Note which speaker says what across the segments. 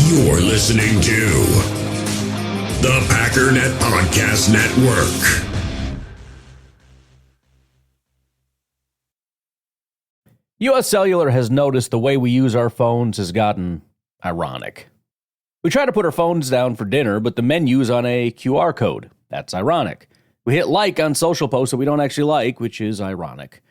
Speaker 1: You're listening to the Packernet Podcast Network.
Speaker 2: US Cellular has noticed the way we use our phones has gotten ironic. We try to put our phones down for dinner, but the menu's on a QR code. That's ironic. We hit like on social posts that we don't actually like, which is ironic.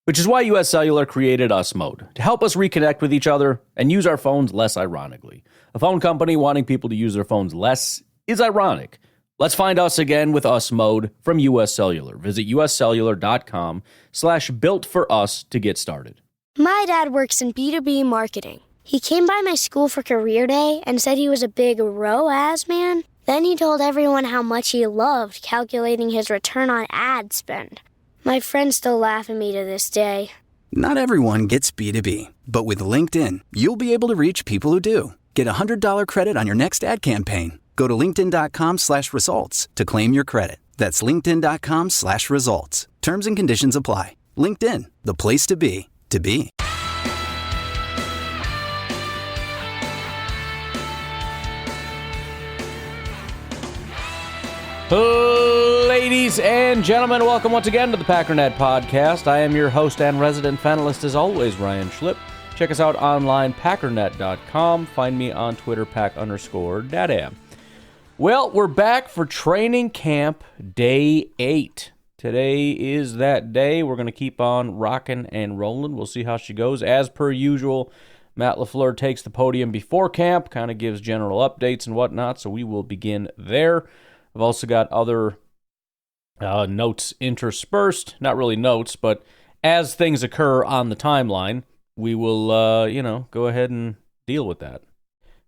Speaker 2: Which is why US Cellular created Us Mode, to help us reconnect with each other and use our phones less ironically. A phone company wanting people to use their phones less is ironic. Let's find us again with Us Mode from US Cellular. Visit uscellular.com/built-for-us to get started.
Speaker 3: My dad works in B2B marketing. He came by my school for career day and said he was a big ROAS man. Then he told everyone how much he loved calculating his return on ad spend. My friends still laugh at me to this day.
Speaker 4: Not everyone gets B2B, but with LinkedIn, you'll be able to reach people who do. Get a $100 credit on your next ad campaign. Go to linkedin.com/results to claim your credit. That's linkedin.com/results. Terms and conditions apply. LinkedIn, the place to be, to be.
Speaker 2: Ladies and gentlemen, welcome once again to the Packernet Podcast. I am your host and resident panelist, as always, Ryan Schlip. Check us out online, packernet.com. Find me on Twitter, pack_dada. Well, we're back for training camp day 8. Today is that day. We're going to keep on rocking and rolling. We'll see how she goes. As per usual, Matt LaFleur takes the podium before camp, kind of gives general updates and whatnot, so we will begin there. I've also got other notes interspersed. Not really notes, but as things occur on the timeline, we will, go ahead and deal with that.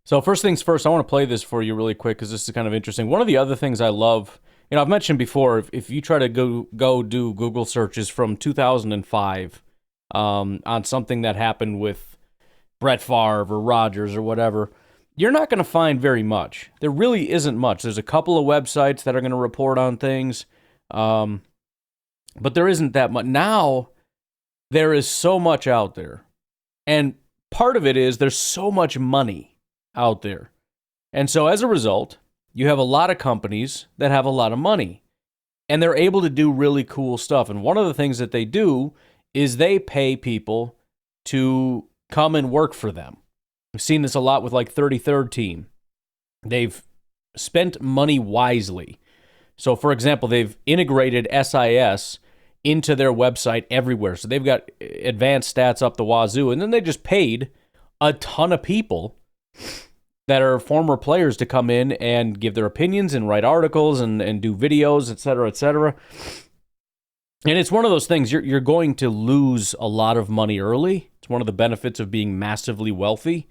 Speaker 2: So first things first, I want to play this for you really quick because this is kind of interesting. One of the other things I love, I've mentioned before, if you try to go do Google searches from 2005 on something that happened with Brett Favre or Rodgers or whatever, you're not going to find very much. There really isn't much. There's a couple of websites that are going to report on things, but there isn't that much. Now, there is so much out there. And part of it is there's so much money out there. And so as a result, you have a lot of companies that have a lot of money. And they're able to do really cool stuff. And one of the things that they do is they pay people to come and work for them. We've seen this a lot with like 33rd Team. They've spent money wisely. So, for example, they've integrated SIS into their website everywhere. So they've got advanced stats up the wazoo. And then they just paid a ton of people that are former players to come in and give their opinions and write articles and do videos, et cetera, et cetera. And it's one of those things, you're going to lose a lot of money early. It's one of the benefits of being massively wealthy,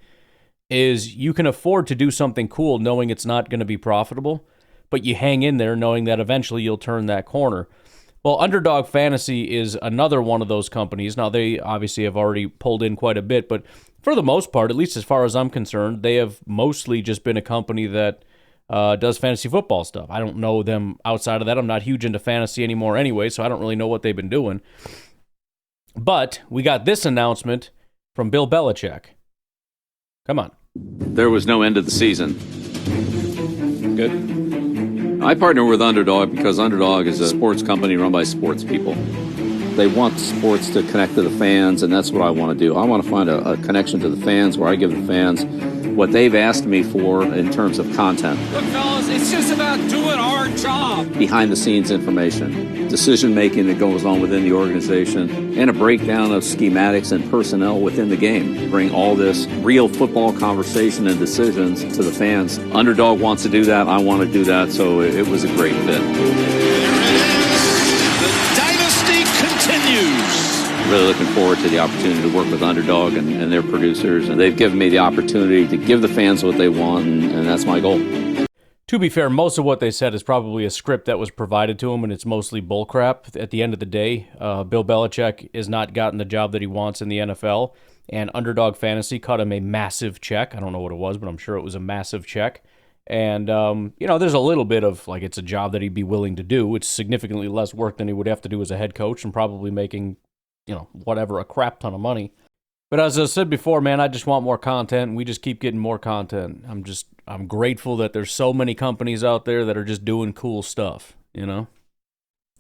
Speaker 2: is you can afford to do something cool knowing it's not going to be profitable, but you hang in there knowing that eventually you'll turn that corner. Well, Underdog Fantasy is another one of those companies. Now, they obviously have already pulled in quite a bit, but for the most part, at least as far as I'm concerned, they have mostly just been a company that does fantasy football stuff. I don't know them outside of that. I'm not huge into fantasy anymore anyway, so I don't really know what they've been doing. But we got this announcement from Bill Belichick. Come on.
Speaker 5: There was no end of the season.
Speaker 2: Good.
Speaker 5: I partner with Underdog because Underdog is a sports company run by sports people. They want sports to connect to the fans, and that's what I want to do. I want to find a connection to the fans where I give the fans what they've asked me for in terms of content.
Speaker 6: Look, fellas, it's just about doing our job.
Speaker 5: Behind-the-scenes information, decision-making that goes on within the organization, and a breakdown of schematics and personnel within the game. Bring all this real football conversation and decisions to the fans. Underdog wants to do that. I want to do that, so it was a great fit. Really looking forward to the opportunity to work with Underdog and their producers. And they've given me the opportunity to give the fans what they want, and that's my goal.
Speaker 2: To be fair, most of what they said is probably a script that was provided to him, and it's mostly bullcrap. At the end of the day, Bill Belichick has not gotten the job that he wants in the NFL, and Underdog Fantasy cut him a massive check. I don't know what it was, but I'm sure it was a massive check. And, there's a little bit of, it's a job that he'd be willing to do. It's significantly less work than he would have to do as a head coach and probably making, a crap ton of money. But as I said before, man, I just want more content, and we just keep getting more content. I'm grateful that there's so many companies out there that are just doing cool stuff, you know?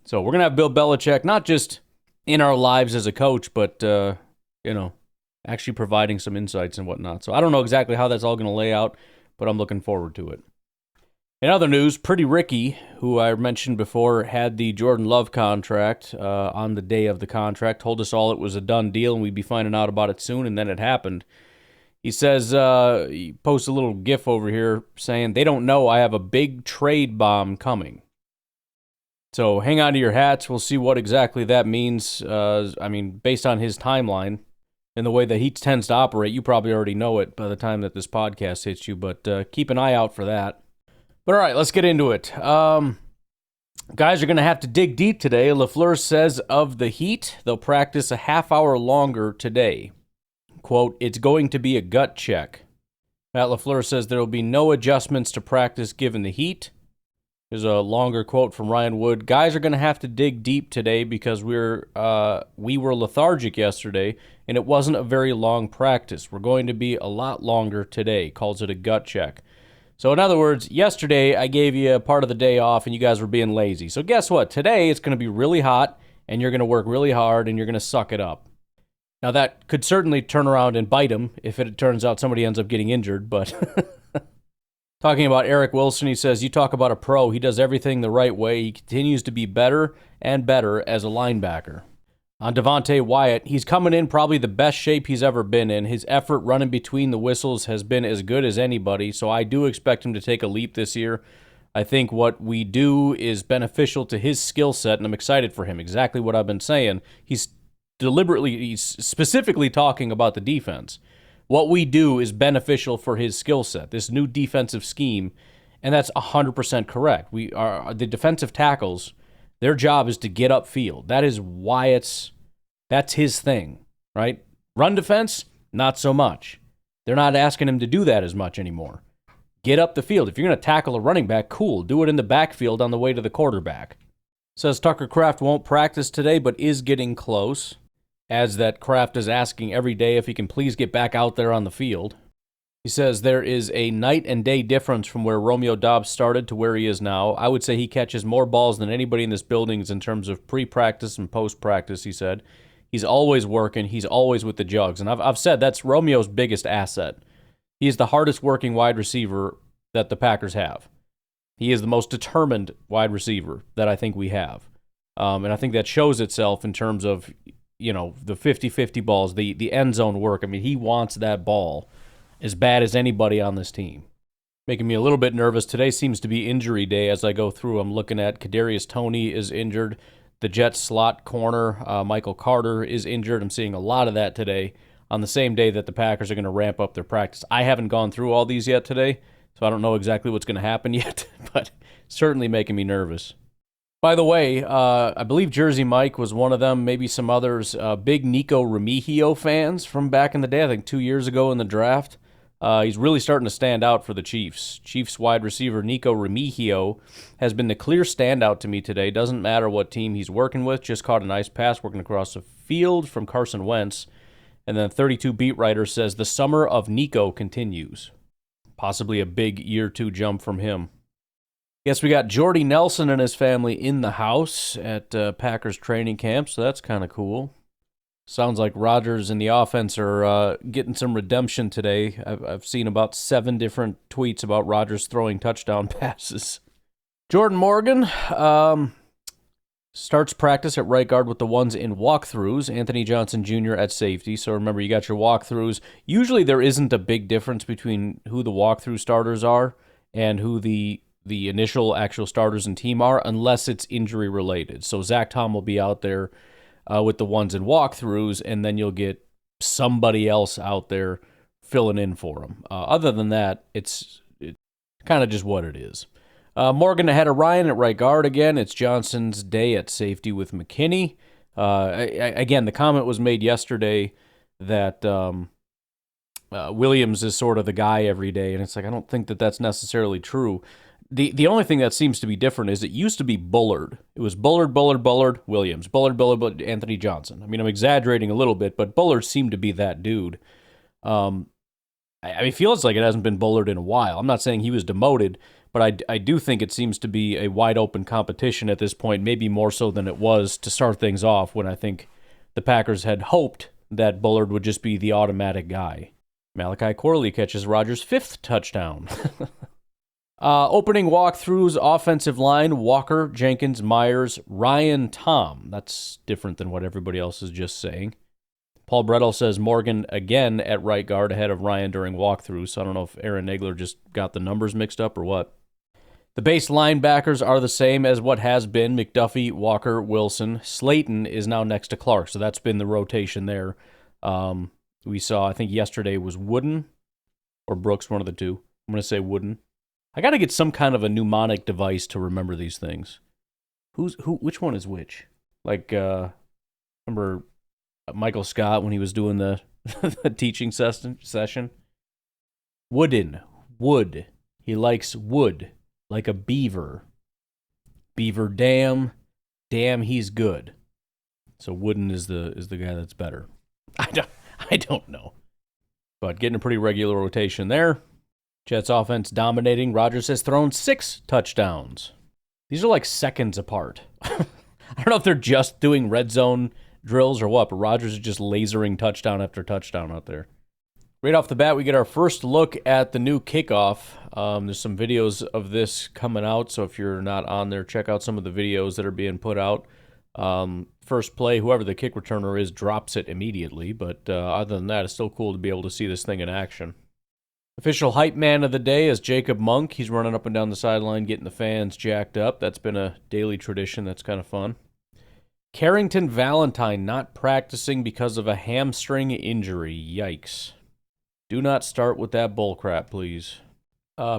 Speaker 2: So we're going to have Bill Belichick, not just in our lives as a coach, but, actually providing some insights and whatnot. So I don't know exactly how that's all going to lay out, but I'm looking forward to it. In other news, Pretty Ricky, who I mentioned before, had the Jordan Love contract on the day of the contract, told us all it was a done deal and we'd be finding out about it soon, and then it happened. He says, he posts a little gif over here saying, they don't know I have a big trade bomb coming. So hang on to your hats. We'll see what exactly that means. Based on his timeline and the way that he tends to operate, you probably already know it by the time that this podcast hits you, but keep an eye out for that. But all right, let's get into it. Guys are going to have to dig deep today. LaFleur says of the Heat, they'll practice a half hour longer today. Quote, it's going to be a gut check. Matt LaFleur says there will be no adjustments to practice given the heat. There's a longer quote from Ryan Wood. Guys are going to have to dig deep today because we were lethargic yesterday, and it wasn't a very long practice. We're going to be a lot longer today. Calls it a gut check. So in other words, yesterday I gave you a part of the day off and you guys were being lazy. So guess what? Today it's going to be really hot and you're going to work really hard and you're going to suck it up. Now that could certainly turn around and bite him if it turns out somebody ends up getting injured. But talking about Eric Wilson, he says, you talk about a pro. He does everything the right way. He continues to be better and better as a linebacker. On Devontae Wyatt, he's coming in probably the best shape he's ever been in. His effort running between the whistles has been as good as anybody, so I do expect him to take a leap this year. I think what we do is beneficial to his skill set, and I'm excited for him. Exactly what I've been saying. He's specifically talking about the defense. What we do is beneficial for his skill set, this new defensive scheme, and that's 100% correct. The defensive tackles, their job is to get upfield. That is that's his thing, right? Run defense, not so much. They're not asking him to do that as much anymore. Get up the field. If you're going to tackle a running back, cool. Do it in the backfield on the way to the quarterback. Says Tucker Kraft won't practice today, but is getting close. Adds that Kraft is asking every day if he can please get back out there on the field. He says there is a night and day difference from where Romeo Doubs started to where he is now. I would say he catches more balls than anybody in this building in terms of pre-practice and post-practice, he said. He's always working. He's always with the jugs. And I've said that's Romeo's biggest asset. He is the hardest working wide receiver that the Packers have. He is the most determined wide receiver that I think we have. And I think that shows itself in terms of, the 50-50 balls, the end zone work. I mean, he wants that ball as bad as anybody on this team. Making me a little bit nervous. Today seems to be injury day as I go through. I'm looking at Kadarius Toney is injured. The Jets slot corner, Michael Carter, is injured. I'm seeing a lot of that today on the same day that the Packers are going to ramp up their practice. I haven't gone through all these yet today, so I don't know exactly what's going to happen yet, but certainly making me nervous. By the way, I believe Jersey Mike was one of them, maybe some others, big Nico Remigio fans from back in the day, I think 2 years ago in the draft. He's really starting to stand out for the Chiefs. Chiefs wide receiver Nico Remigio has been the clear standout to me today. Doesn't matter what team he's working with. Just caught a nice pass working across the field from Carson Wentz. And then 32 beat writer says the summer of Nico continues. Possibly a big year 2 jump from him. Guess we got Jordy Nelson and his family in the house at Packers training camp, so that's kind of cool. Sounds like Rodgers and the offense are getting some redemption today. I've seen about 7 different tweets about Rodgers throwing touchdown passes. Jordan Morgan starts practice at right guard with the ones in walkthroughs. Anthony Johnson Jr. at safety. So remember, you got your walkthroughs. Usually there isn't a big difference between who the walkthrough starters are and who the initial actual starters and team are, unless it's injury related. So Zach Tom will be out there with the ones in walkthroughs, and then you'll get somebody else out there filling in for him. Other than that, it's kind of just what it is. Morgan ahead of Ryan at right guard again. It's Johnson's day at safety with McKinney. Again, the comment was made yesterday that Williams is sort of the guy every day, and it's like, I don't think that that's necessarily true. The only thing that seems to be different is it used to be Bullard. It was Bullard, Williams. Bullard, Anthony Johnson. I mean, I'm exaggerating a little bit, but Bullard seemed to be that dude. I mean, it feels like it hasn't been Bullard in a while. I'm not saying he was demoted, but I do think it seems to be a wide open competition at this point, maybe more so than it was to start things off when I think the Packers had hoped that Bullard would just be the automatic guy. Malachi Corley catches Rodgers' 5th touchdown. Opening walkthroughs, offensive line, Walker, Jenkins, Myers, Ryan, Tom. That's different than what everybody else is just saying. Paul Brettel says Morgan again at right guard ahead of Ryan during walkthroughs. So I don't know if Aaron Nagler just got the numbers mixed up or what. The base linebackers are the same as what has been McDuffie, Walker, Wilson. Slayton is now next to Clark, so that's been the rotation there. We saw, I think yesterday was Wooden or Brooks, one of the two. I'm going to say Wooden. I got to get some kind of a mnemonic device to remember these things. Which one is which? Like, remember Michael Scott when he was doing the, the teaching session? Wooden. Wood. He likes wood. Like a beaver. Beaver dam. Damn, he's good. So Wooden is the guy that's better. I don't know. But getting a pretty regular rotation there. Jets offense dominating. Rodgers has thrown 6 touchdowns. These are like seconds apart. I don't know if they're just doing red zone drills or what, but Rodgers is just lasering touchdown after touchdown out there. Right off the bat, we get our first look at the new kickoff. There's some videos of this coming out, so if you're not on there, check out some of the videos that are being put out. First play, whoever the kick returner is drops it immediately, but other than that, it's still cool to be able to see this thing in action. Official hype man of the day is Jacob Monk. He's running up and down the sideline, getting the fans jacked up. That's been a daily tradition. That's kind of fun. Carrington Valentine not practicing because of a hamstring injury. Yikes. Do not start with that bullcrap, please.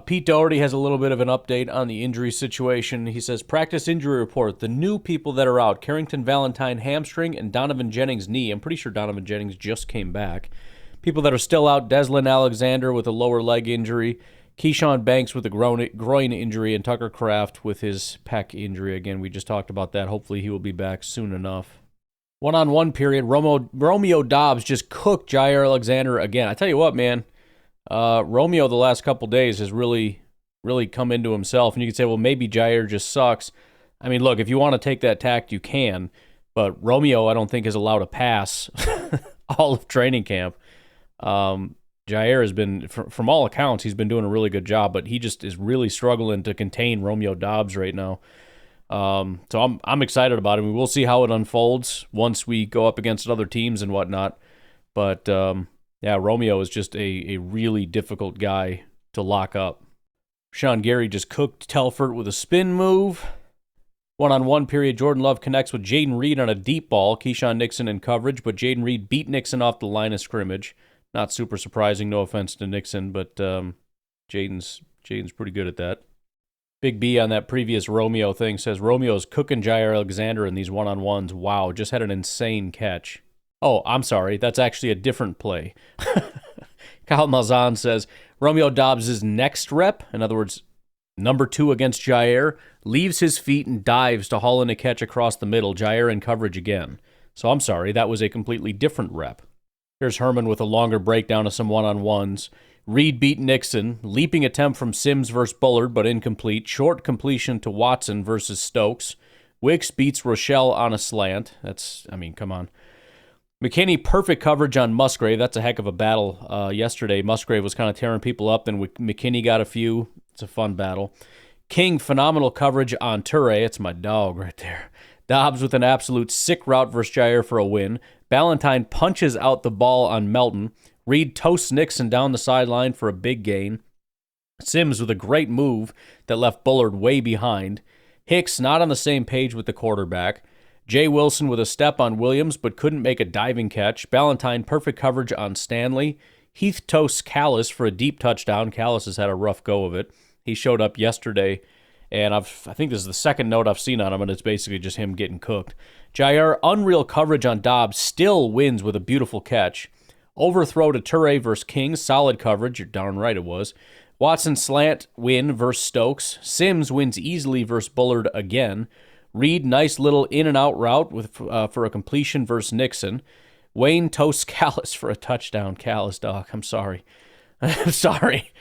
Speaker 2: Pete Doherty has a little bit of an update on the injury situation. He says, practice injury report. The new people that are out, Carrington Valentine hamstring and Donovan Jennings knee. I'm pretty sure Donovan Jennings just came back. People that are still out, Deslin Alexander with a lower leg injury, Keyshawn Banks with a groin injury, and Tucker Kraft with his pec injury. Again, we just talked about that. Hopefully he will be back soon enough. One-on-one period, Romeo Doubs just cooked Jair Alexander again. I tell you what, man, Romeo the last couple days has really come into himself. And you could say, well, maybe Jair just sucks. I mean, look, if you want to take that tact, you can. But Romeo, I don't think, is allowed a pass all of training camp. Jair has been, from all accounts, he's been doing a really good job, but he just is really struggling to contain Romeo Doubs right now. So I'm excited about it. We'll see how it unfolds once we go up against other teams and whatnot. But yeah, Romeo is just a really difficult guy to lock up. Sean Gary just cooked Telfort with a spin move. One-on-one period, Jordan Love connects with Jaden Reed on a deep ball. Keyshawn Nixon in coverage, but Jaden Reed beat Nixon off the line of scrimmage. Not super surprising, no offense to Nixon, but Jaden's pretty good at that. Big B on that previous Romeo thing says, Romeo's cooking Jair Alexander in these one-on-ones. Wow, just had an insane catch. Oh, I'm sorry, that's actually a different play. Kyle Malzahn says, Romeo Doubs' next rep, in other words, number 2 against Jair, leaves his feet and dives to haul in a catch across the middle. Jair in coverage again. So I'm sorry, that was a completely different rep. Here's Herman with a longer breakdown of some one-on-ones. Reed beat Nixon. Leaping attempt from Sims versus Bullard, but incomplete. Short completion to Watson versus Stokes. Wicks beats Rochelle on a slant. Come on. McKinney, perfect coverage on Musgrave. That's a heck of a battle yesterday. Musgrave was kind of tearing people up, then McKinney got a few. It's a fun battle. King, phenomenal coverage on Toure. It's my dog right there. Dobbs with an absolute sick route versus Jair for a win. Ballantyne punches out the ball on Melton. Reed toasts Nixon down the sideline for a big gain. Sims with a great move that left Bullard way behind. Hicks not on the same page with the quarterback. Jay Wilson with a step on Williams but couldn't make a diving catch. Ballantyne perfect coverage on Stanley. Heath toasts Callis for a deep touchdown. Callis has had a rough go of it. He showed up yesterday, and I think this is the second note I've seen on him, and it's basically just him getting cooked. Jair, unreal coverage on Dobbs, still wins with a beautiful catch. Overthrow to Toure versus King, solid coverage, you're darn right it was. Watson slant win versus Stokes. Sims wins easily versus Bullard again. Reed, nice little in-and-out route for a completion versus Nixon. Wayne toasts Callis for a touchdown. Callis, dog. I'm sorry. I'm sorry.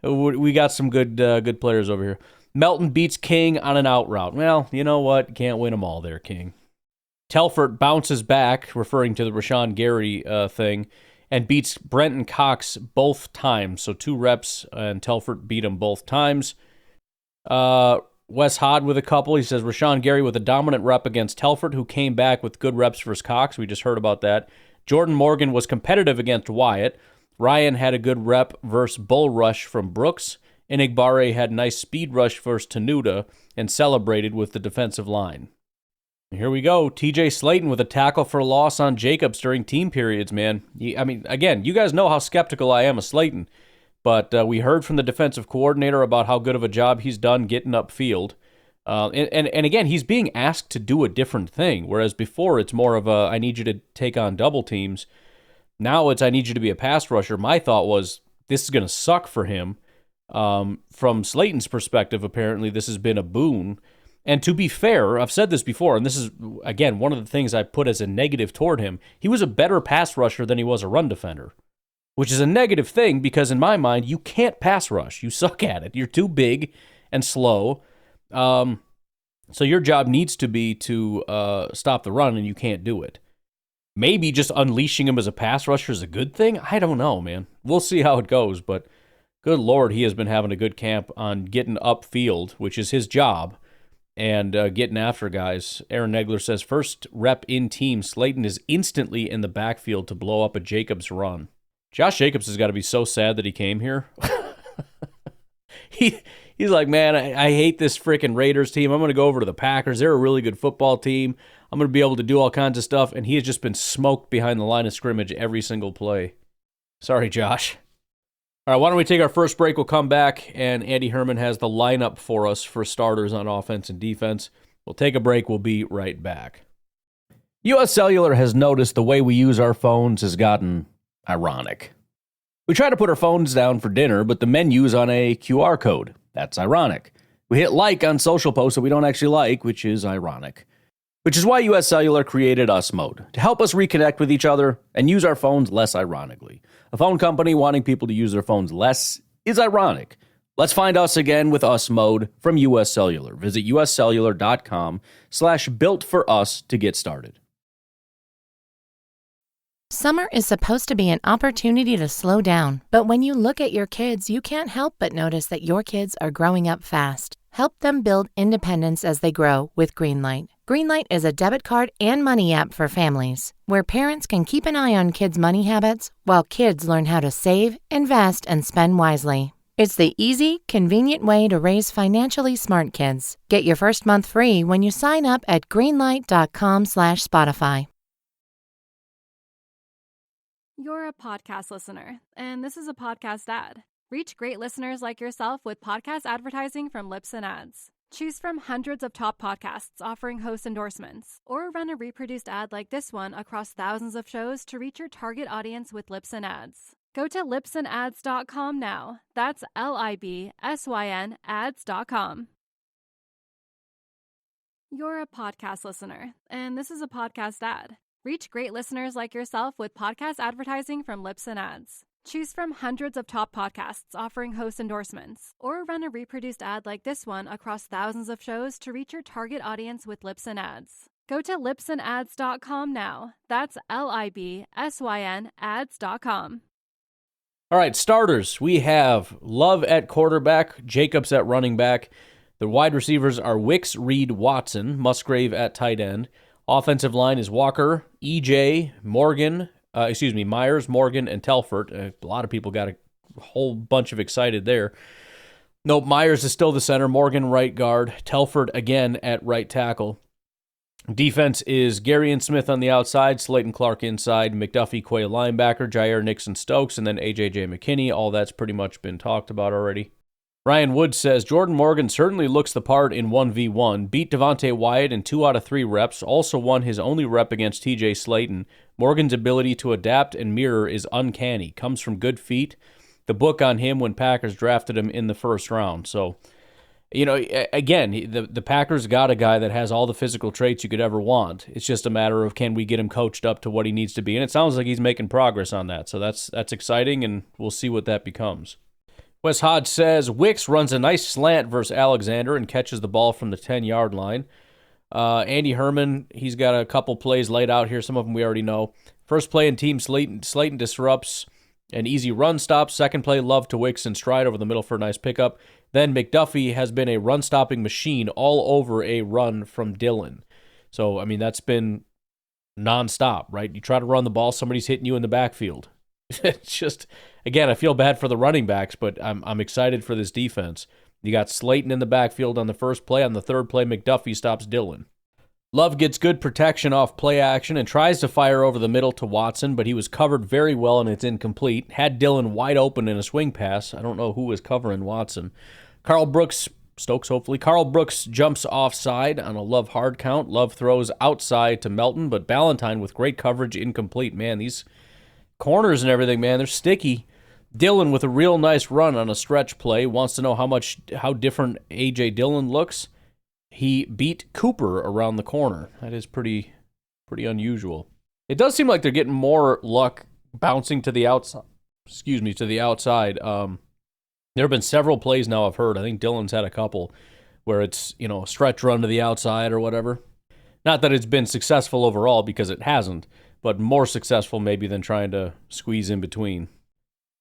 Speaker 2: We got some good players over here. Melton beats King on an out route. Well, you know what? Can't win them all there, King. Telfort bounces back, referring to the Rashawn Gary thing, and beats Brenton Cox both times. So 2 reps, and Telfort beat him both times. Wes Hod with a couple. He says Rashawn Gary with a dominant rep against Telfort, who came back with good reps versus Cox. We just heard about that. Jordan Morgan was competitive against Wyatt. Ryan had a good rep versus Bull Rush from Brooks. Inigbare had nice speed rush versus Tenuta and celebrated with the defensive line. And here we go. TJ Slayton with a tackle for loss on Jacobs during team periods, man. Again, you guys know how skeptical I am of Slayton. But we heard from the defensive coordinator about how good of a job he's done getting upfield. And again, he's being asked to do a different thing, whereas before it's more of a, I need you to take on double teams. Now it's, I need you to be a pass rusher. My thought was, this is going to suck for him. From Slayton's perspective, apparently this has been a boon. And to be fair, I've said this before, and this is, again, one of the things I put as a negative toward him. He was a better pass rusher than he was a run defender. Which is a negative thing because in my mind, you can't pass rush. You suck at it. You're too big and slow. So your job needs to be to stop the run, and you can't do it. Maybe just unleashing him as a pass rusher is a good thing. I don't know, man. We'll see how it goes, but good Lord, he has been having a good camp on getting upfield, which is his job, and getting after guys. Aaron Negler says, first rep in team, Slayton is instantly in the backfield to blow up a Jacobs run. Josh Jacobs has got to be so sad that he came here. He's like, man, I hate this freaking Raiders team. I'm going to go over to the Packers. They're a really good football team. I'm going to be able to do all kinds of stuff. And he has just been smoked behind the line of scrimmage every single play. Sorry, Josh. All right, why don't we take our first break? We'll come back, and Andy Herman has the lineup for us for starters on offense and defense. We'll take a break. We'll be right back. U.S. Cellular has noticed the way we use our phones has gotten ironic. We try to put our phones down for dinner, but the menu's on a QR code. That's ironic. We hit like on social posts that we don't actually like, which is ironic. Which is why US Cellular created Us Mode, to help us reconnect with each other and use our phones less ironically. A phone company wanting people to use their phones less is ironic. Let's find us again with Us Mode from US Cellular. Visit uscellular.com/built-for-us to get started.
Speaker 7: Summer is supposed to be an opportunity to slow down, but when you look at your kids, you can't help but notice that your kids are growing up fast. Help them build independence as they grow with Greenlight. Greenlight is a debit card and money app for families, where parents can keep an eye on kids' money habits while kids learn how to save, invest, and spend wisely. It's the easy, convenient way to raise financially smart kids. Get your first month free when you sign up at greenlight.com/Spotify.
Speaker 8: You're a podcast listener, and this is a podcast ad. Reach great listeners like yourself with podcast advertising from Libsyn Ads. Choose from hundreds of top podcasts offering host endorsements, or run a reproduced ad like this one across thousands of shows to reach your target audience with Libsyn Ads. Go to libsynads.com now. That's LIBSYN ads.com. You're a podcast listener, and this is a podcast ad. Reach great listeners like yourself with podcast advertising from Libsyn Ads. Choose from hundreds of top podcasts offering host endorsements, or run a reproduced ad like this one across thousands of shows to reach your target audience with Libsyn Ads. Go to libsynads.com now. That's LIBSYN ads.com.
Speaker 2: All right, starters. We have Love at quarterback, Jacobs at running back. The wide receivers are Wicks, Reed, Watson, Musgrave at tight end. Offensive line is Walker, EJ, Myers, Morgan, and Telfort. A lot of people got a whole bunch of excited there. Nope, Myers is still the center. Morgan, right guard. Telfort again at right tackle. Defense is Gary and Smith on the outside, Slayton Clark inside, McDuffie, Quay linebacker, Jair Nixon Stokes, and then AJJ McKinney. All that's pretty much been talked about already. Ryan Wood says, Jordan Morgan certainly looks the part in 1v1, beat Devontae Wyatt in 2 out of 3 reps, also won his only rep against TJ Slayton. Morgan's ability to adapt and mirror is uncanny, comes from good feet, the book on him when Packers drafted him in the first round. So, again, the Packers got a guy that has all the physical traits you could ever want. It's just a matter of, can we get him coached up to what he needs to be? And it sounds like he's making progress on that. So that's exciting, and we'll see what that becomes. Wes Hodge says, Wicks runs a nice slant versus Alexander and catches the ball from the 10-yard line. Andy Herman, he's got a couple plays laid out here. Some of them we already know. First play in team Slayton disrupts an easy run stop. Second play, Love to Wicks in stride over the middle for a nice pickup. Then McDuffie has been a run-stopping machine all over a run from Dillon. So, I mean, that's been nonstop, right? You try to run the ball, somebody's hitting you in the backfield. It's just, again, I feel bad for the running backs, but I'm excited for this defense. You got Slayton in the backfield on the first play. On the third play, McDuffie stops Dillon. Love gets good protection off play action and tries to fire over the middle to Watson, but he was covered very well and it's incomplete. Had Dillon wide open in a swing pass. I don't know who was covering Watson. Carl Brooks jumps offside on a Love hard count. Love throws outside to Melton, but Ballantyne with great coverage, incomplete. Man, these corners and everything, man, they're sticky. Dillon with a real nice run on a stretch play. Wants to know how different A.J. Dillon looks. He beat Cooper around the corner. That is pretty unusual. It does seem like they're getting more luck bouncing to the outside. There have been several plays now I've heard. I think Dillon's had a couple where it's, a stretch run to the outside or whatever. Not that it's been successful overall, because it hasn't, but more successful maybe than trying to squeeze in between.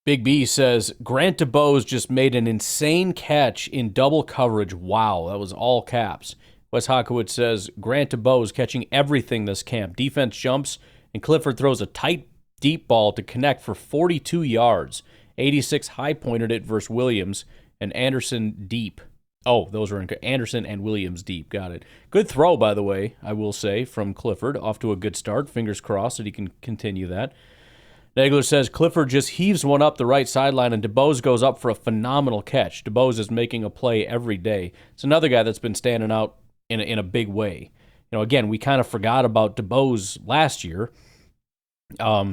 Speaker 2: Big B says, Grant DuBose just made an insane catch in double coverage. Wow, that was all caps. Wes Hockowitz says, Grant DuBose catching everything this camp. Defense jumps, and Clifford throws a tight, deep ball to connect for 42 yards. 86 high-pointed it versus Williams, and Anderson deep. Oh, those were Anderson and Williams deep. Got it. Good throw, by the way, I will say, from Clifford. Off to a good start. Fingers crossed that he can continue that. Nagler says Clifford just heaves one up the right sideline, and DuBose goes up for a phenomenal catch. DuBose is making a play every day. It's another guy that's been standing out in a big way. Again, we kind of forgot about DuBose last year.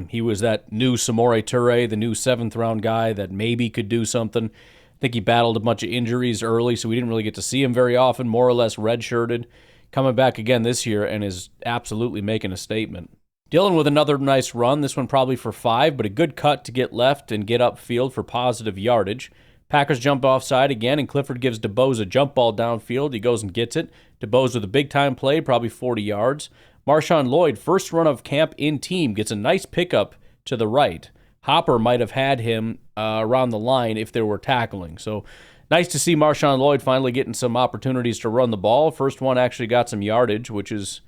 Speaker 2: He was that new Samori Toure, the new 7th-round guy that maybe could do something. I think he battled a bunch of injuries early, so we didn't really get to see him very often, more or less redshirted. Coming back again this year and is absolutely making a statement. Dillon with another nice run, this one probably for 5, but a good cut to get left and get upfield for positive yardage. Packers jump offside again, and Clifford gives DuBose a jump ball downfield. He goes and gets it. DuBose with a big-time play, probably 40 yards. Marshawn Lloyd, first run of camp in team, gets a nice pickup to the right. Hopper might have had him around the line if there were tackling. So nice to see Marshawn Lloyd finally getting some opportunities to run the ball. First one actually got some yardage, which is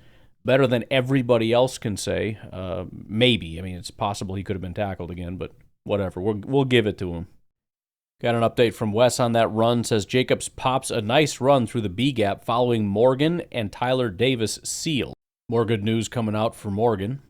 Speaker 2: better than everybody else can say. Maybe. I mean, it's possible he could have been tackled again, but whatever. We'll give it to him. Got an update from Wes on that run. Says Jacobs pops a nice run through the B-gap following Morgan and Tyler Davis seal. More good news coming out for Morgan.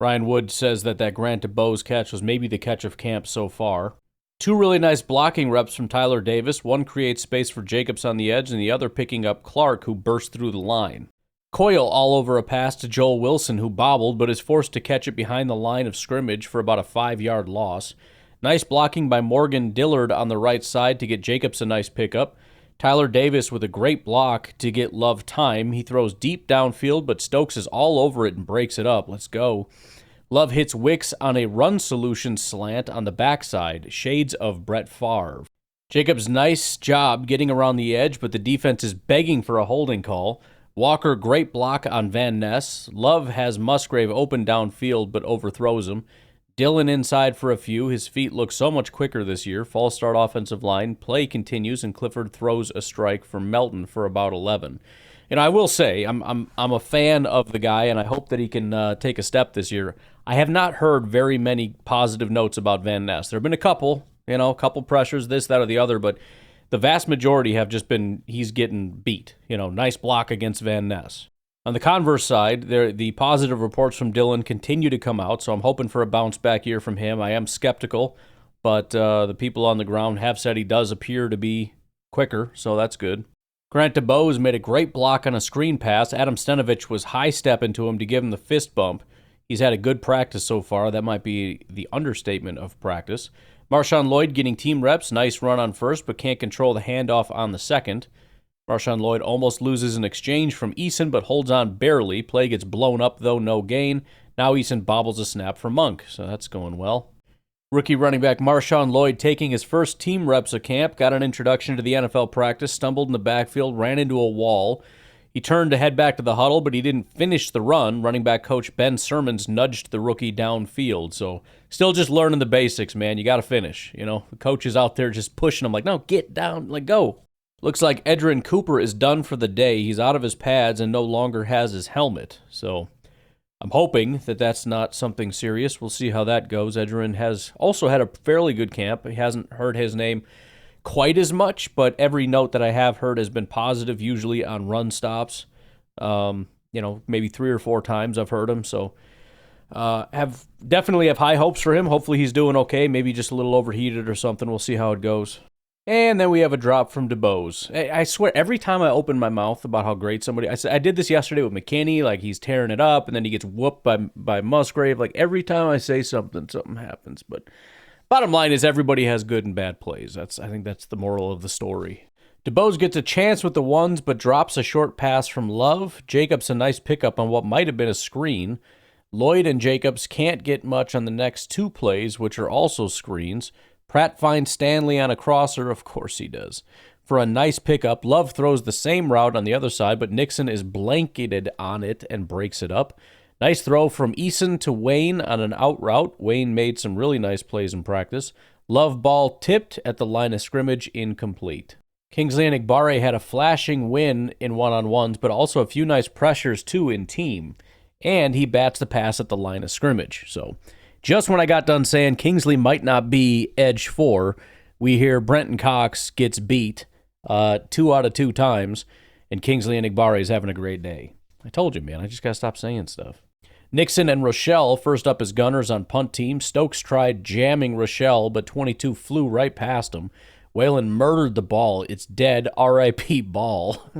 Speaker 2: Ryan Wood says that Grant DuBose catch was maybe the catch of camp so far. 2 really nice blocking reps from Tyler Davis. One creates space for Jacobs on the edge, and the other picking up Clark, who burst through the line. Coyle all over a pass to Joel Wilson, who bobbled, but is forced to catch it behind the line of scrimmage for about a 5-yard loss. Nice blocking by Morgan Dillard on the right side to get Jacobs a nice pickup. Tyler Davis with a great block to get Love time. He throws deep downfield, but Stokes is all over it and breaks it up. Let's go. Love hits Wicks on a run solution slant on the backside. Shades of Brett Favre. Jacobs, nice job getting around the edge, but the defense is begging for a holding call. Walker, great block on Van Ness. Love has Musgrave open downfield, but overthrows him. Dillon inside for a few. His feet look so much quicker this year. False start offensive line. Play continues, and Clifford throws a strike for Melton for about 11. And I will say, I'm a fan of the guy, and I hope that he can take a step this year. I have not heard very many positive notes about Van Ness. There have been a couple pressures, this, that, or the other, but the vast majority have just been he's getting beat. Nice block against Van Ness. On the converse side, the positive reports from Dillon continue to come out, so I'm hoping for a bounce-back year from him. I am skeptical, but the people on the ground have said he does appear to be quicker, so that's good. Grant DuBose made a great block on a screen pass. Adam Stenavich was high-stepping to him to give him the fist bump. He's had a good practice so far. That might be the understatement of practice. Marshawn Lloyd getting team reps. Nice run on first, but can't control the handoff on the second. Marshawn Lloyd almost loses an exchange from Eason, but holds on barely. Play gets blown up, though, no gain. Now Eason bobbles a snap for Monk, so that's going well. Rookie running back Marshawn Lloyd taking his first team reps of camp, got an introduction to the NFL practice, stumbled in the backfield, ran into a wall. He turned to head back to the huddle, but he didn't finish the run. Running back coach Ben Sermons nudged the rookie downfield. So still just learning the basics, man. You got to finish. You know, the coach is out there just pushing him like, no, get down, like go. Looks like Edgerrin Cooper is done for the day. He's out of his pads and no longer has his helmet. So I'm hoping that that's not something serious. We'll see how that goes. Edgerrin has also had a fairly good camp. He hasn't heard his name quite as much, but every note that I have heard has been positive, usually on run stops. Maybe 3 or 4 times I've heard him. So definitely have high hopes for him. Hopefully he's doing okay. Maybe just a little overheated or something. We'll see how it goes. And then we have a drop from DeBose. I swear, every time I open my mouth about how great somebody... I did this yesterday with McKinney, like he's tearing it up, and then he gets whooped by Musgrave. Like every time I say something happens. But bottom line is everybody has good and bad plays. I think that's the moral of the story. DeBose gets a chance with the ones, but drops a short pass from Love. Jacobs a nice pickup on what might have been a screen. Lloyd and Jacobs can't get much on the next 2 plays, which are also screens. Pratt finds Stanley on a crosser. Of course he does. For a nice pickup, Love throws the same route on the other side, but Nixon is blanketed on it and breaks it up. Nice throw from Eason to Wayne on an out route. Wayne made some really nice plays in practice. Love ball tipped at the line of scrimmage, incomplete. Kingsley Enagbare had a flashing win in one-on-ones, but also a few nice pressures too in team. And he bats the pass at the line of scrimmage. So just when I got done saying Kingsley might not be edge 4, we hear Brenton Cox gets beat 2 out of 2 times, and Kingsley Enagbare is having a great day. I told you, man, I just got to stop saying stuff. Nixon and Rochelle first up as gunners on punt team. Stokes tried jamming Rochelle, but 22 flew right past him. Whalen murdered the ball. It's dead. R.I.P. ball.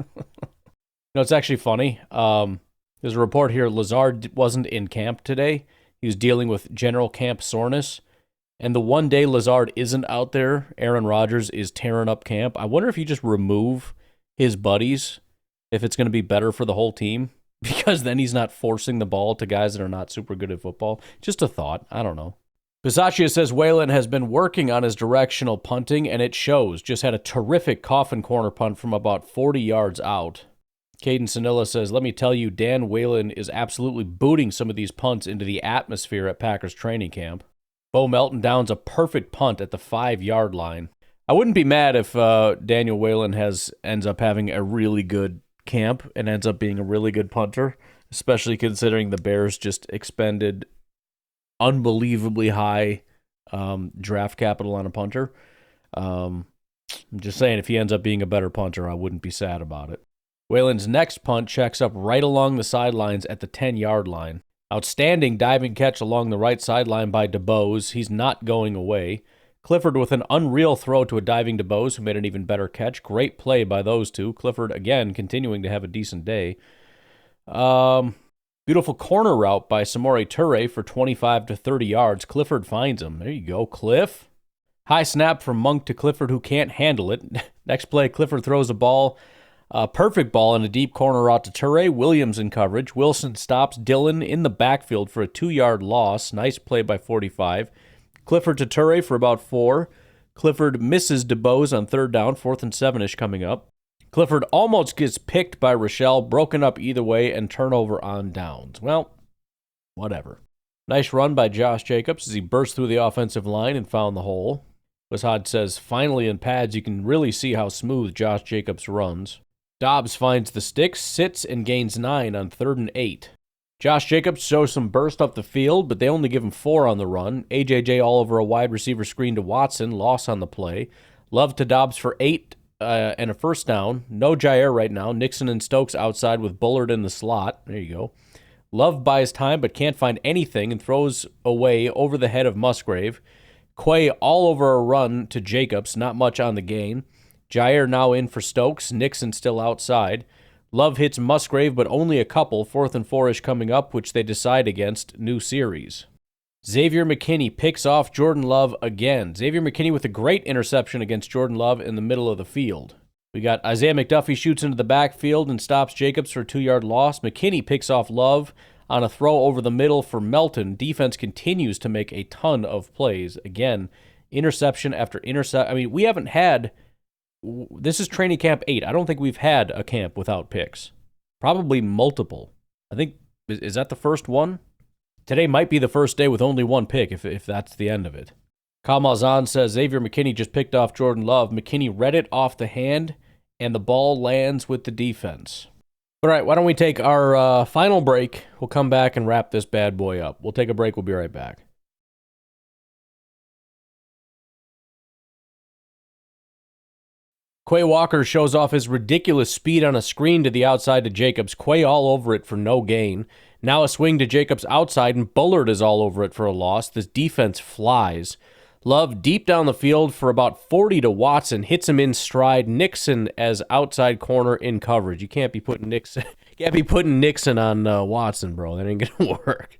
Speaker 2: It's actually funny. There's a report here, Lazard wasn't in camp today. He was dealing with general camp soreness. And the one day Lazard isn't out there, Aaron Rodgers is tearing up camp. I wonder if you just remove his buddies, if it's going to be better for the whole team. Because then he's not forcing the ball to guys that are not super good at football. Just a thought. I don't know. Bisaccia says Whalen has been working on his directional punting, and it shows. Just had a terrific coffin corner punt from about 40 yards out. Caden Sanilla says, let me tell you, Dan Whalen is absolutely booting some of these punts into the atmosphere at Packers training camp. Bo Melton downs a perfect punt at the 5-yard line. I wouldn't be mad if Daniel Whalen ends up having a really good camp and ends up being a really good punter, especially considering the Bears just expended unbelievably high draft capital on a punter. I'm just saying, if he ends up being a better punter, I wouldn't be sad about it. Whalen's next punt checks up right along the sidelines at the 10-yard line. Outstanding diving catch along the right sideline by DeBose. He's not going away. Clifford with an unreal throw to a diving DeBose, who made an even better catch. Great play by those two. Clifford, again, continuing to have a decent day. Beautiful corner route by Samori Toure for 25 to 30 yards. Clifford finds him. There you go, Cliff. High snap from Monk to Clifford, who can't handle it. Next play, Clifford throws a ball. Perfect ball in a deep corner route to Toure. Williams in coverage. Wilson stops Dillon in the backfield for a 2-yard loss. Nice play by 45. Clifford to Toure for about 4. Clifford misses DeBose on 3rd down, 4th and 7-ish coming up. Clifford almost gets picked by Rochelle, broken up either way, and turnover on downs. Well, whatever. Nice run by Josh Jacobs as he burst through the offensive line and found the hole. Wishad says, finally in pads, you can really see how smooth Josh Jacobs runs. Dobbs finds the sticks, sits, and gains 9 on 3rd and 8. Josh Jacobs shows some burst up the field, but they only give him 4 on the run. AJJ all over a wide receiver screen to Watson, loss on the play. Love to Dobbs for 8 and a 1st down. No Jair right now. Nixon and Stokes outside with Bullard in the slot. There you go. Love buys time but can't find anything and throws away over the head of Musgrave. Quay all over a run to Jacobs, not much on the gain. Jair now in for Stokes. Nixon still outside. Love hits Musgrave, but only a couple, 4th and 4-ish coming up, which they decide against. New series. Xavier McKinney picks off Jordan Love again. Xavier McKinney with a great interception against Jordan Love in the middle of the field. We got Isaiah McDuffie shoots into the backfield and stops Jacobs for a 2-yard loss. McKinney picks off Love on a throw over the middle for Melton. Defense continues to make a ton of plays. Again, interception after interception. I mean, we haven't had... This is training camp 8. I don't think we've had a camp without picks. Probably multiple. I think, is that the first one? Today might be the first day with only one pick, if that's the end of it. Kyle Malzahn says Xavier McKinney just picked off Jordan Love. McKinney read it off the hand, and the ball lands with the defense. All right, why don't we take our final break? We'll come back and wrap this bad boy up. We'll take a break. We'll be right back. Quay Walker shows off his ridiculous speed on a screen to the outside to Jacobs. Quay all over it for no gain. Now a swing to Jacobs outside, and Bullard is all over it for a loss. This defense flies. Love deep down the field for about 40 to Watson. Hits him in stride. Nixon as outside corner in coverage. You can't be putting Nixon on Watson, bro. That ain't going to work.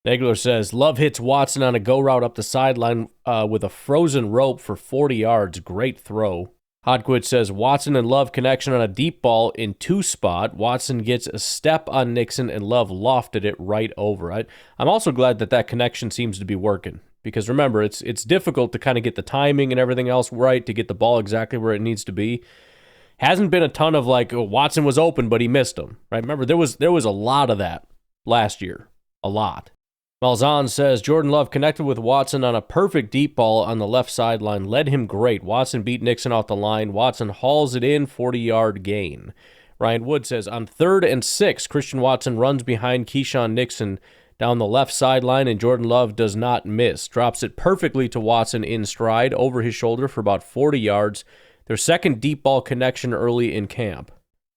Speaker 2: Negler says, Love hits Watson on a go route up the sideline with a frozen rope for 40 yards. Great throw. Hodquist says, Watson and Love connection on a deep ball in 2 spot. Watson gets a step on Nixon, and Love lofted it right over. I'm also glad that connection seems to be working. Because remember, it's difficult to kind of get the timing and everything else right, to get the ball exactly where it needs to be. Hasn't been a ton of Watson was open, but he missed him. Right? Remember, there was a lot of that last year. A lot. Malzahn says Jordan Love connected with Watson on a perfect deep ball on the left sideline. Led him great. Watson beat Nixon off the line. Watson hauls it in, 40-yard gain. Ryan Wood says, on 3rd and 6, Christian Watson runs behind Keyshawn Nixon down the left sideline, and Jordan Love does not miss. Drops it perfectly to Watson in stride over his shoulder for about 40 yards. Their second deep ball connection early in camp.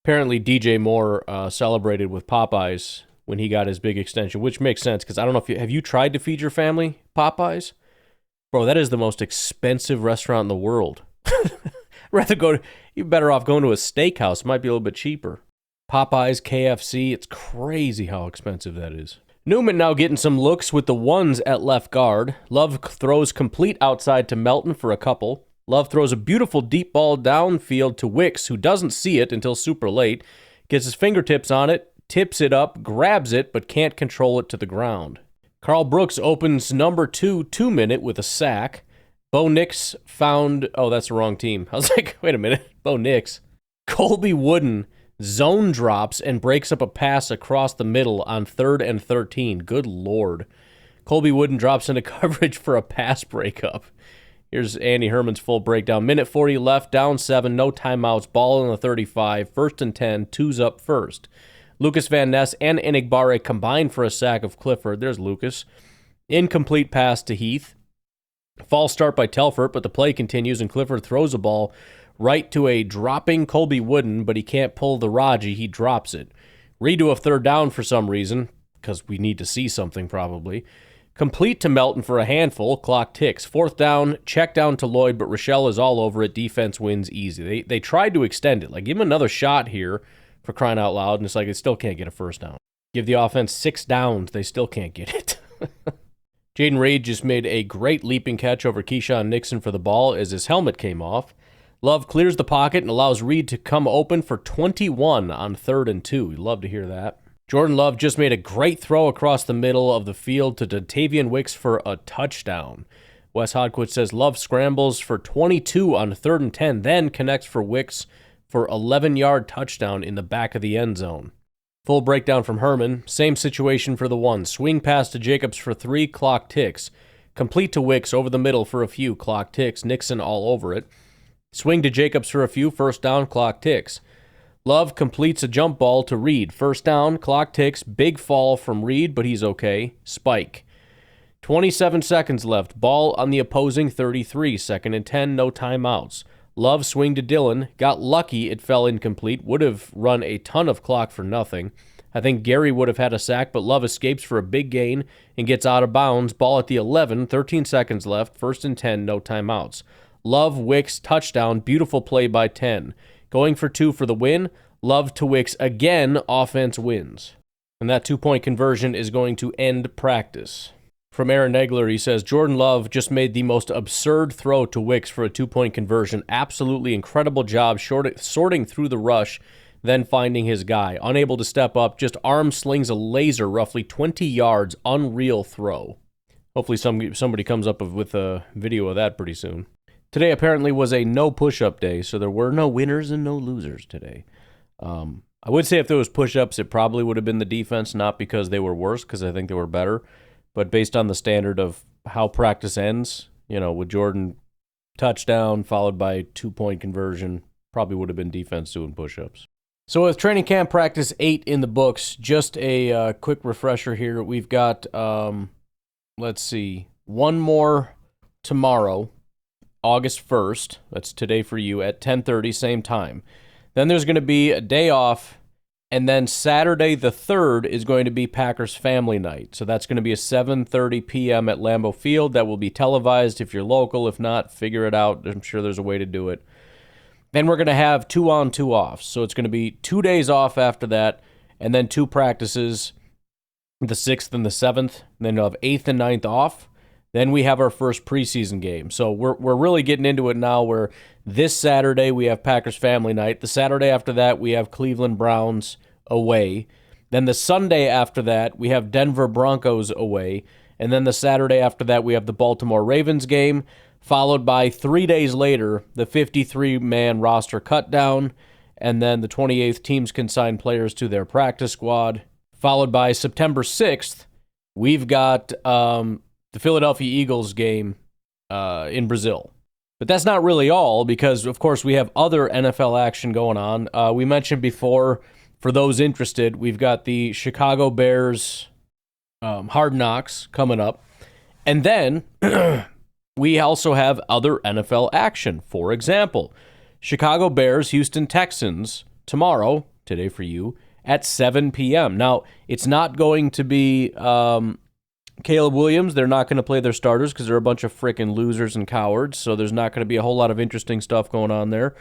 Speaker 2: Apparently, DJ Moore celebrated with Popeyes when he got his big extension, which makes sense, because I don't know if have you tried to feed your family Popeyes? Bro, that is the most expensive restaurant in the world. You're better off going to a steakhouse. It might be a little bit cheaper. Popeyes, KFC, it's crazy how expensive that is. Newman now getting some looks with the ones at left guard. Love throws complete outside to Melton for a couple. Love throws a beautiful deep ball downfield to Wicks, who doesn't see it until super late. Gets his fingertips on it, tips it up, grabs it, but can't control it to the ground. Carl Brooks opens number 2 2-minute with a sack. Bo Nix found... Oh, that's the wrong team. I was like, wait a minute. Bo Nix. Colby Wooden zone drops and breaks up a pass across the middle on 3rd and 13. Good Lord. Colby Wooden drops into coverage for a pass breakup. Here's Andy Herman's full breakdown. Minute 40 left, down 7, no timeouts, ball on the 35, 1st and 10, 2's up first. Lucas Van Ness and Enigbare combine for a sack of Clifford. There's Lucas. Incomplete pass to Heath. False start by Telfort, but the play continues, and Clifford throws a ball right to a dropping Colby Wooden, but he can't pull the Raji. He drops it. Redo of 3rd down for some reason, because we need to see something probably. Complete to Melton for a handful. Clock ticks. 4th down, check down to Lloyd, but Rochelle is all over it. Defense wins easy. They tried to extend it. Give him another shot here, for crying out loud, and it's they still can't get a 1st down. Give the offense 6 downs, they still can't get it. Jaden Reed just made a great leaping catch over Keyshawn Nixon for the ball as his helmet came off. Love clears the pocket and allows Reed to come open for 21 on 3rd and 2. We'd love to hear that. Jordan Love just made a great throw across the middle of the field to Dontavian Wicks for a touchdown. Wes Hodquist says Love scrambles for 22 on 3rd and 10, then connects for Wicks for 11-yard touchdown in the back of the end zone. Full breakdown from Herman. Same situation for the 1. Swing pass to Jacobs for 3. Clock ticks. Complete to Wicks over the middle for a few. Clock ticks. Nixon all over it. Swing to Jacobs for a few. 1st down. Clock ticks. Love completes a jump ball to Reed. 1st down. Clock ticks. Big fall from Reed, but he's okay. Spike. 27 seconds left. Ball on the opposing 33. 2nd and 10. No timeouts. Love swing to Dillon. Got lucky it fell incomplete. Would have run a ton of clock for nothing. I think Gary would have had a sack, but Love escapes for a big gain and gets out of bounds. Ball at the 11. 13 seconds left. 1st and 10. No timeouts. Love, Wicks, touchdown. Beautiful play by 10. Going for 2 for the win. Love to Wicks again, offense wins. And that 2-point conversion is going to end practice. From Aaron Negler, he says, Jordan Love just made the most absurd throw to Wicks for a 2-point conversion. Absolutely incredible job sorting through the rush, then finding his guy. Unable to step up, just arm slings a laser roughly 20 yards. Unreal throw. Hopefully somebody comes up with a video of that pretty soon. Today apparently was a no push-up day, so there were no winners and no losers today. I would say if there was push-ups, it probably would have been the defense, not because they were worse, because I think they were better. But based on the standard of how practice ends, with Jordan touchdown followed by 2-point conversion, probably would have been defense doing push-ups. So with training camp practice 8 in the books, just a quick refresher here. We've got, let's see, one more tomorrow, August 1st. That's today for you at 10:30, same time. Then there's going to be a day off. And then Saturday the 3rd is going to be Packers Family Night. So that's going to be a 7:30 p.m. at Lambeau Field. That will be televised if you're local. If not, figure it out. I'm sure there's a way to do it. Then we're going to have 2 on, 2 off. So it's going to be 2 days off after that, and then 2 practices, the 6th and the 7th. And then you'll have 8th and 9th off. Then we have our first preseason game. So we're really getting into it now where this Saturday we have Packers Family Night. The Saturday after that we have Cleveland Browns away. Then the Sunday after that we have Denver Broncos away. And then the Saturday after that we have the Baltimore Ravens game, followed by 3 days later the 53-man roster cutdown. And then the 28th teams can sign players to their practice squad. Followed by September 6th, we've got the Philadelphia Eagles game in Brazil. But that's not really all because, of course, we have other NFL action going on. We mentioned before, for those interested, we've got the Chicago Bears Hard Knocks coming up. And then we also have other NFL action. For example, Chicago Bears, Houston Texans tomorrow, today for you, at 7 p.m. Now, it's not going to be Caleb Williams. They're not going to play their starters because they're a bunch of frickin' losers and cowards, so there's not going to be a whole lot of interesting stuff going on there.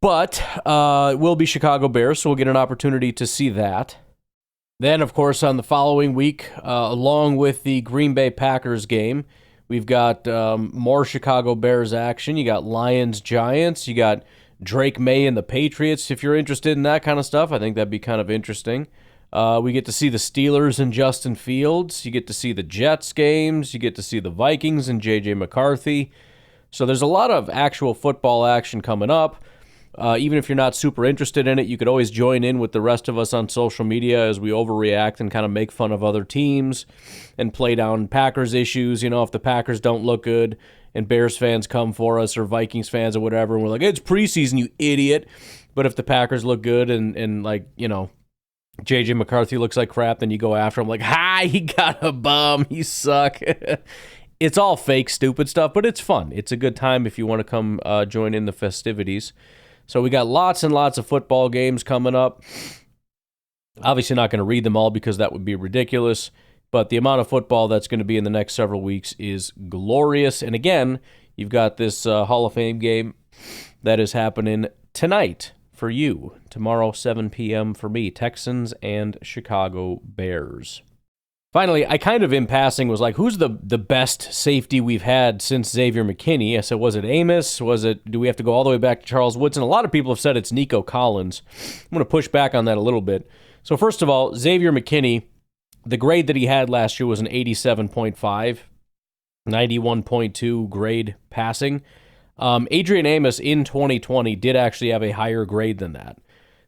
Speaker 2: But it will be Chicago Bears, so we'll get an opportunity to see that. Then, of course, on the following week, along with the Green Bay Packers game, we've got more Chicago Bears action. You got Lions-Giants. You got Drake May and the Patriots. If you're interested in that kind of stuff, I think that'd be kind of interesting. We get to see the Steelers and Justin Fields. You get to see the Jets games. You get to see the Vikings and J.J. McCarthy. So there's a lot of actual football action coming up. Even if you're not super interested in it, you could always join in with the rest of us on social media as we overreact and kind of make fun of other teams and play down Packers issues. If the Packers don't look good and Bears fans come for us or Vikings fans or whatever, and we're like, it's preseason, you idiot. But if the Packers look good and like, J.J. McCarthy looks like crap, then you go after him like, hi, he got a bum, you suck. It's all fake, stupid stuff, but it's fun. It's a good time if you want to come join in the festivities. So we got lots and lots of football games coming up. Obviously not going to read them all because that would be ridiculous, but the amount of football that's going to be in the next several weeks is glorious. And again, you've got this Hall of Fame game that is happening tonight for you. Tomorrow, 7 p.m. for me, Texans and Chicago Bears. Finally, I kind of in passing was like, who's the best safety we've had since Xavier McKinney? I said, was it Amos? Do we have to go all the way back to Charles Woodson? A lot of people have said it's Nico Collins. I'm going to push back on that a little bit. So first of all, Xavier McKinney, the grade that he had last year was an 87.5, 91.2 grade passing. Adrian Amos in 2020 did actually have a higher grade than that.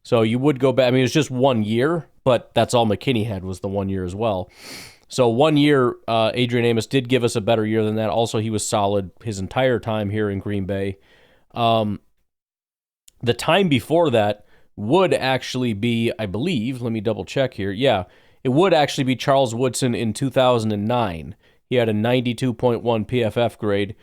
Speaker 2: So you would go back. I mean, it was just 1 year, but that's all McKinney had was the 1 year as well. So 1 year, Adrian Amos did give us a better year than that. Also, he was solid his entire time here in Green Bay. The time before that would actually be, I believe, let me double check here. Yeah, it would actually be Charles Woodson in 2009. He had a 92.1 PFF grade.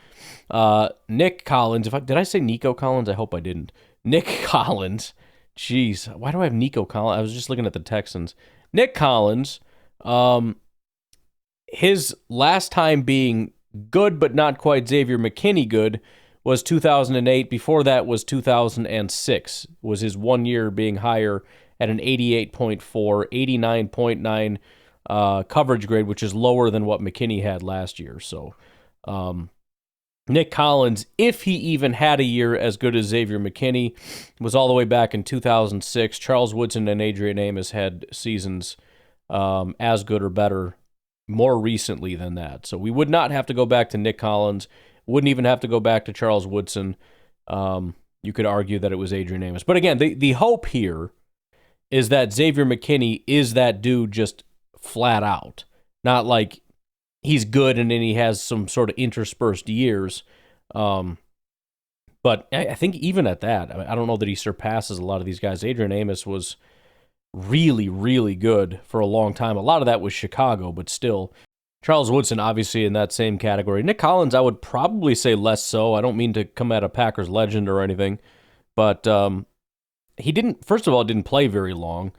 Speaker 2: Nick Collins, did I say Nico Collins? I hope I didn't. Nick Collins. Jeez, why do I have Nico Collins? I was just looking at the Texans. Nick Collins, his last time being good but not quite Xavier McKinney good was 2008. Before that was 2006, was his 1 year being higher at an 88.4, 89.9 coverage grade, which is lower than what McKinney had last year. So Nick Collins, if he even had a year as good as Xavier McKinney, was all the way back in 2006. Charles Woodson and Adrian Amos had seasons as good or better more recently than that. So we would not have to go back to Nick Collins. Wouldn't even have to go back to Charles Woodson. You could argue that it was Adrian Amos. But again, the hope here is that Xavier McKinney is that dude just flat out. Not like he's good and then he has some sort of interspersed years. But I think even at that, I don't know that he surpasses a lot of these guys. Adrian Amos was really, really good for a long time. A lot of that was Chicago, but still. Charles Woodson, obviously, in that same category. Nick Collins, I would probably say less so. I don't mean to come at a Packers legend or anything, but he didn't, first of all, didn't play very long.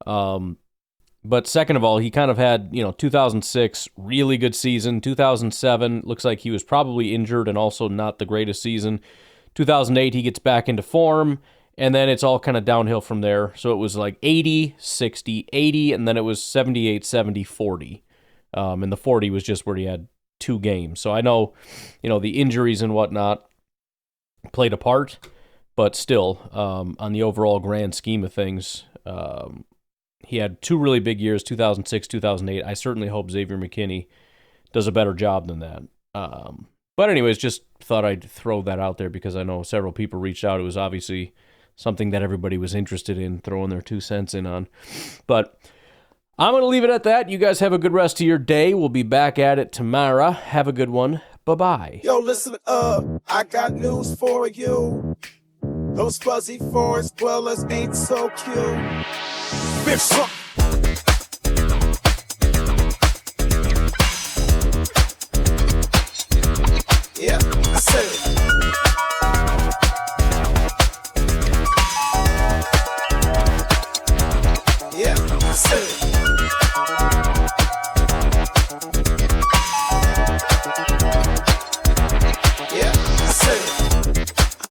Speaker 2: But second of all, he kind of had, 2006, really good season. 2007, looks like he was probably injured and also not the greatest season. 2008, he gets back into form, and then it's all kind of downhill from there. So it was like 80, 60, 80, and then it was 78, 70, 40. And the 40 was just where he had 2 games. So I know, the injuries and whatnot played a part, but still, on the overall grand scheme of things, he had 2 really big years, 2006, 2008. I certainly hope Xavier McKinney does a better job than that. But anyways, just thought I'd throw that out there because I know several people reached out. It was obviously something that everybody was interested in throwing their 2 cents in on. But I'm going to leave it at that. You guys have a good rest of your day. We'll be back at it tomorrow. Have a good one. Bye-bye.
Speaker 9: Yo, listen up. I got news for you. Those fuzzy forest dwellers ain't so cute. Bitch, yeah, I said it.